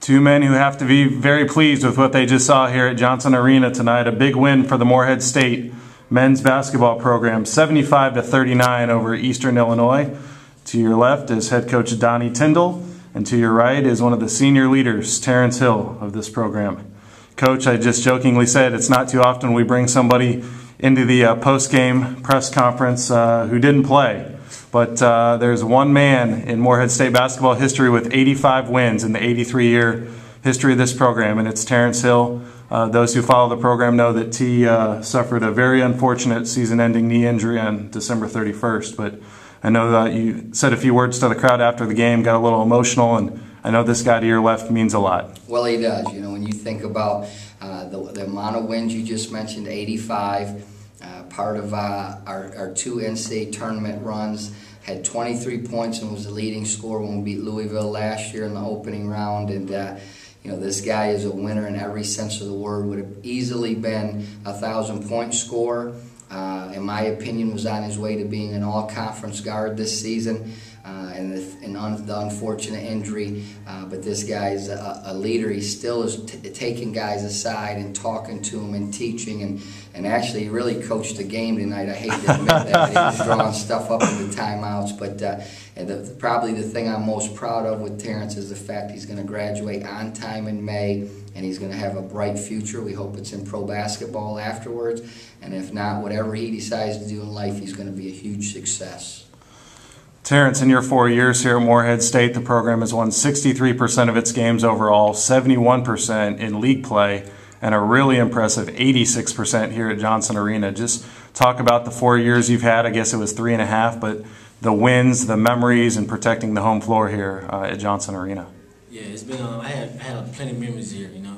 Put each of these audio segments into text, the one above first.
Two men who have to be very pleased with what they just saw here at Johnson Arena tonight. A big win for the Morehead State men's basketball program, 75-39 over Eastern Illinois. To your left is head coach Donnie Tyndall, and to your right is one of the senior leaders, Terence Hill, of this program. Coach, I just jokingly said it's not too often we bring somebody into the post-game press conference who didn't play. But there's one man in Morehead State basketball history with 85 wins in the 83-year history of this program, and it's Terence Hill. Those who follow the program know that T suffered a very unfortunate season-ending knee injury on December 31st. But I know that you said a few words to the crowd after the game, got a little emotional, and I know this guy to your left means a lot. Well, he does. You know, when you think about the amount of wins you just mentioned, 85, part of our two NCAA tournament runs, had 23 points and was the leading scorer when we beat Louisville last year in the opening round. And you know, this guy is a winner in every sense of the word. Would have easily been a 1,000-point scorer. In my opinion, was on his way to being an all-conference guard this season. And the unfortunate injury, but this guy is a leader. He still is taking guys aside and talking to them and teaching, and actually he really coached the game tonight. I hate to admit that. He was drawing stuff up in the timeouts, but probably the thing I'm most proud of with Terence is the fact he's going to graduate on time in May, and he's going to have a bright future. We hope it's in pro basketball afterwards, and if not, whatever he decides to do in life, he's going to be a huge success. Terence, in your 4 years here at Morehead State, the program has won 63% of its games overall, 71% in league play, and a really impressive 86% here at Johnson Arena. Just talk about the 4 years you've had. I guess it was 3.5, but the wins, the memories, and protecting the home floor here at Johnson Arena. Yeah, it's been. I had plenty of memories here. You know,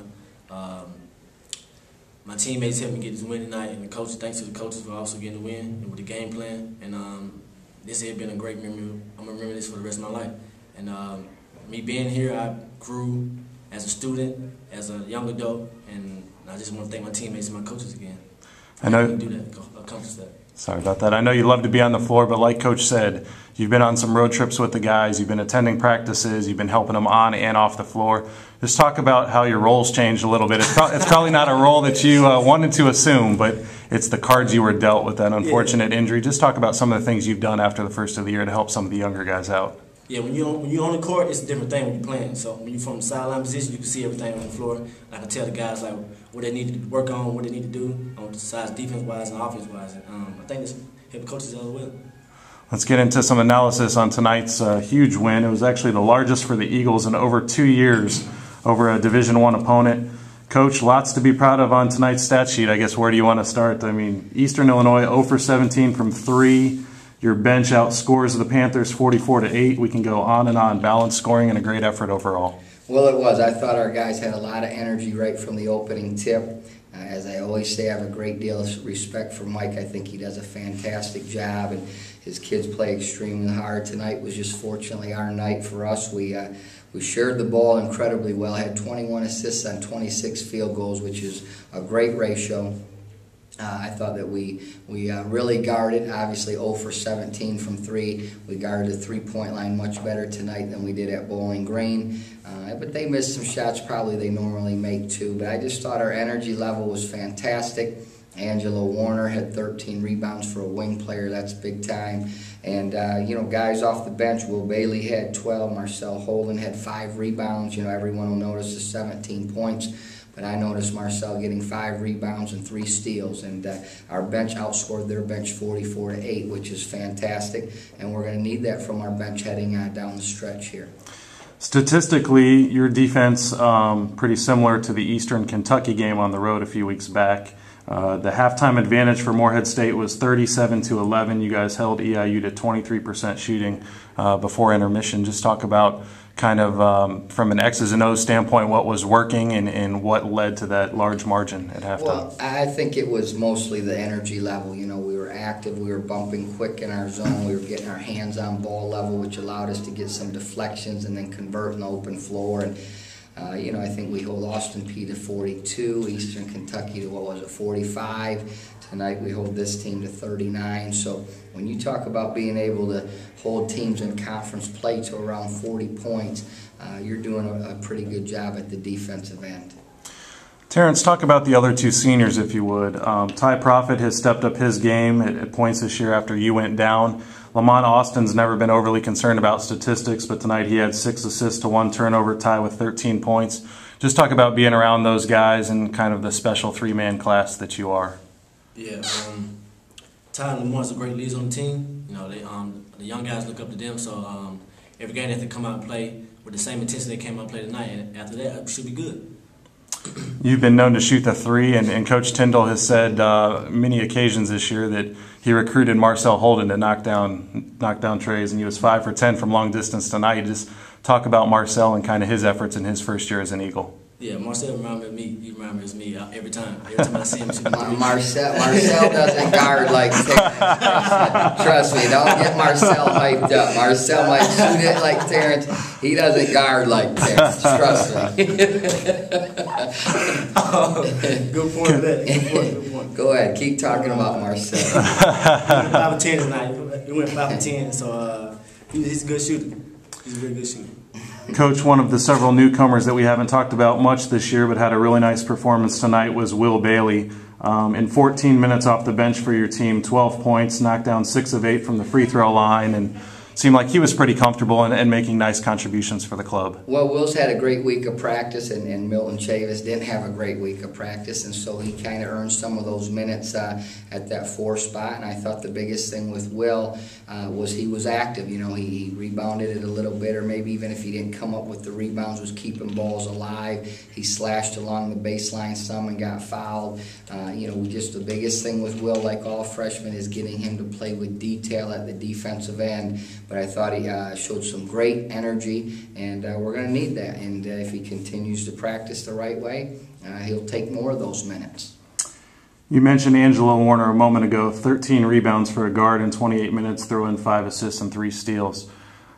my teammates helped me get this win tonight, and the coaches. Thanks to the coaches for also getting the win and with the game plan. And this has been a great memory. I'm gonna remember this for the rest of my life. And me being here, I grew as a student, as a young adult, and I just want to thank my teammates and my coaches again. I know. Do that, accomplish that. Sorry about that. I know you love to be on the floor, but like Coach said, you've been on some road trips with the guys, you've been attending practices, you've been helping them on and off the floor. Just talk about how your roles changed a little bit. It's probably not a role that you wanted to assume, but it's the cards you were dealt with that unfortunate injury. Just talk about some of the things you've done after the first of the year to help some of the younger guys out. Yeah, when you're on the court, it's a different thing when you're playing. So when you're from the sideline position, you can see everything on the floor. I can tell the guys like what they need to work on, what they need to do on the sides, defense-wise and offense-wise. I think it's helped coaches as well. Let's get into some analysis on tonight's huge win. It was actually the largest for the Eagles in over 2 years over a Division I opponent. Coach, lots to be proud of on tonight's stat sheet. I guess where do you want to start? I mean, Eastern Illinois 0 for 17 from 3. Your bench outscores the Panthers 44-8. We can go on and on. Balanced scoring and a great effort overall. Well, it was. I thought our guys had a lot of energy right from the opening tip. As I always say, I have a great deal of respect for Mike. I think he does a fantastic job, and his kids play extremely hard. Tonight was just fortunately our night for us. We shared the ball incredibly well, had 21 assists on 26 field goals, which is a great ratio. I thought that we really guarded, obviously 0 for 17 from 3. We guarded the three-point line much better tonight than we did at Bowling Green. But they missed some shots probably they normally make too. But I just thought our energy level was fantastic. Angelo Warner had 13 rebounds for a wing player. That's big time. And, you know, guys off the bench, Will Bailey had 12. Marcel Holden had 5 rebounds. You know, everyone will notice the 17 points. But I noticed Marcel getting 5 rebounds and 3 steals, and our bench outscored their bench 44-8, which is fantastic, and we're going to need that from our bench heading down the stretch here. Statistically, your defense pretty similar to the Eastern Kentucky game on the road a few weeks back. The halftime advantage for Morehead State was 37-11. You guys held EIU to 23% shooting before intermission. Just talk about kind of from an X's and O's standpoint what was working and what led to that large margin at halftime. Well, I think it was mostly the energy level. You know, we were active, we were bumping quick in our zone, we were getting our hands on ball level, which allowed us to get some deflections and then convert in the open floor. And I think we hold Austin P to 42, Eastern Kentucky to, 45. Tonight we hold this team to 39. So when you talk about being able to hold teams in conference play to around 40 points, you're doing a pretty good job at the defensive end. Terence, talk about the other two seniors, if you would. Ty Profit has stepped up his game at points this year after you went down. Lamont Austin's never been overly concerned about statistics, but tonight he had 6 assists to 1 turnover, Ty with 13 points. Just talk about being around those guys and kind of the special 3-man class that you are. Yeah, Ty and Lamont's a great leaders on the team. The young guys look up to them, so every game they have to come out and play with the same intensity they came out and played tonight, and after that, it should be good. You've been known to shoot the 3, and Coach Tyndall has said many occasions this year that he recruited Marcel Holden to knock down trays, and he was 5 for 10 from long distance tonight. Just talk about Marcel and kind of his efforts in his first year as an Eagle. Yeah, Marcel reminds me of me. He reminds me of me every time. Every time I see him, shoot the 3. Marcel doesn't guard like Terence. Trust me, don't get Marcel hyped up. Marcel might shoot it like Terence. He doesn't guard like Terence. Trust me. Good point of that. Good point. Go ahead, keep talking about Marcel. He went 5 for 10 tonight. He went 5 for 10, so he's a good shooter. He's a very good shooter. Coach, one of the several newcomers that we haven't talked about much this year but had a really nice performance tonight was Will Bailey. In 14 minutes off the bench for your team, 12 points, knocked down 6 of 8 from the free throw line, and seemed like he was pretty comfortable and making nice contributions for the club. Well, Will's had a great week of practice, and Milton Chavis didn't have a great week of practice, and so he kind of earned some of those minutes at that 4 spot. And I thought the biggest thing with Will was he was active. He rebounded it a little bit, or maybe even if he didn't come up with the rebounds, was keeping balls alive. He slashed along the baseline some and got fouled. Just the biggest thing with Will, like all freshmen, is getting him to play with detail at the defensive end. But I thought he showed some great energy, and we're going to need that. And if he continues to practice the right way, he'll take more of those minutes. You mentioned Angelo Warner a moment ago, 13 rebounds for a guard in 28 minutes, throw in 5 assists and 3 steals.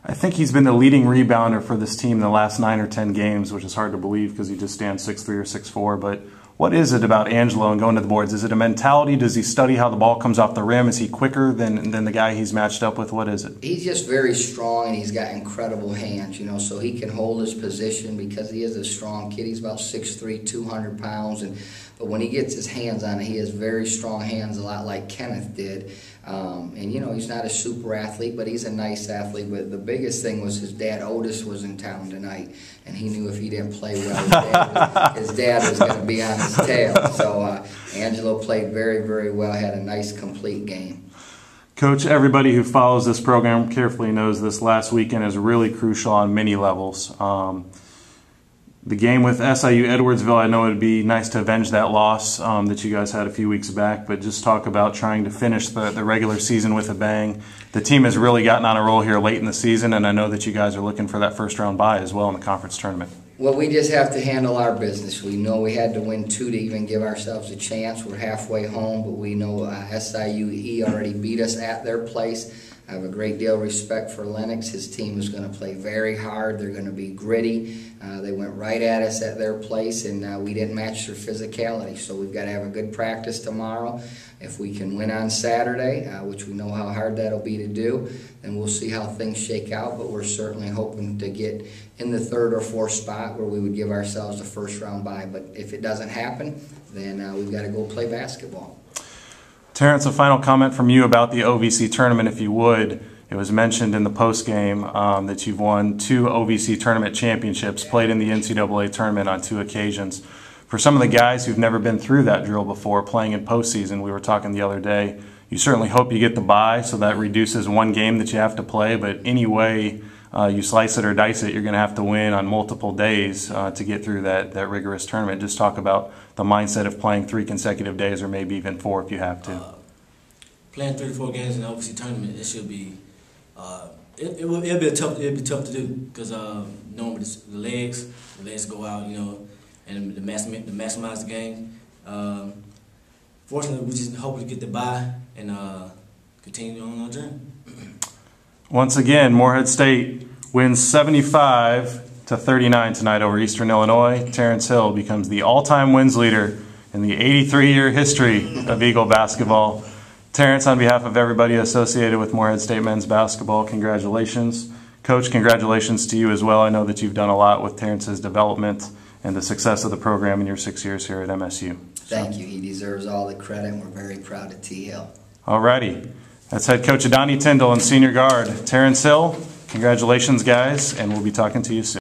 I think he's been the leading rebounder for this team the last 9 or 10 games, which is hard to believe because he just stands 6'3" or 6'4", but what is it about Angelo and going to the boards? Is it a mentality? Does he study how the ball comes off the rim? Is he quicker than the guy he's matched up with? What is it? He's just very strong, and he's got incredible hands, so he can hold his position because he is a strong kid. He's about 6'3", 200 pounds, but when he gets his hands on it, he has very strong hands, a lot like Kenneth did. He's not a super athlete, but he's a nice athlete. But the biggest thing was his dad, Otis, was in town tonight, and he knew if he didn't play well, his dad was going to be on his tail. So Angelo played very, very well, had a nice, complete game. Coach, everybody who follows this program carefully knows this last weekend is really crucial on many levels. The game with SIU Edwardsville, I know it would be nice to avenge that loss that you guys had a few weeks back, but just talk about trying to finish the regular season with a bang. The team has really gotten on a roll here late in the season, and I know that you guys are looking for that first-round bye as well in the conference tournament. Well, we just have to handle our business. We know we had to win 2 to even give ourselves a chance. We're halfway home, but we know SIUE already beat us at their place. I have a great deal of respect for Lennox. His team is going to play very hard. They're going to be gritty. They went right at us at their place, and we didn't match their physicality. So we've got to have a good practice tomorrow. If we can win on Saturday, which we know how hard that'll be to do, then we'll see how things shake out. But we're certainly hoping to get in the 3rd or 4th spot where we would give ourselves a first-round bye. But if it doesn't happen, then we've got to go play basketball. Terence, a final comment from you about the OVC tournament, if you would. It was mentioned in the postgame that you've won 2 OVC tournament championships, played in the NCAA tournament on 2 occasions. For some of the guys who've never been through that drill before, playing in postseason, we were talking the other day, you certainly hope you get the bye, so that reduces 1 game that you have to play, but any way you slice it or dice it, you're going to have to win on multiple days to get through that rigorous tournament. Just talk about the mindset of playing 3 consecutive days, or maybe even 4 if you have to. Playing 3 to 4 games in the OVC tournament, it should be it'll be tough to do because normally the legs go out, and to maximize the game. Fortunately, we just hope to get the bye and continue on our journey. Once again, Morehead State wins 75 to 39 tonight over Eastern Illinois. Terence Hill becomes the all-time wins leader in the 83-year history of Eagle basketball. Terence, on behalf of everybody associated with Morehead State men's basketball, congratulations. Coach, congratulations to you as well. I know that you've done a lot with Terence's development and the success of the program in your 6 years here at MSU. Thank you. He deserves all the credit, and we're very proud of T. Hill. All righty. That's head coach Donnie Tyndall and senior guard Terence Hill. Congratulations, guys, and we'll be talking to you soon.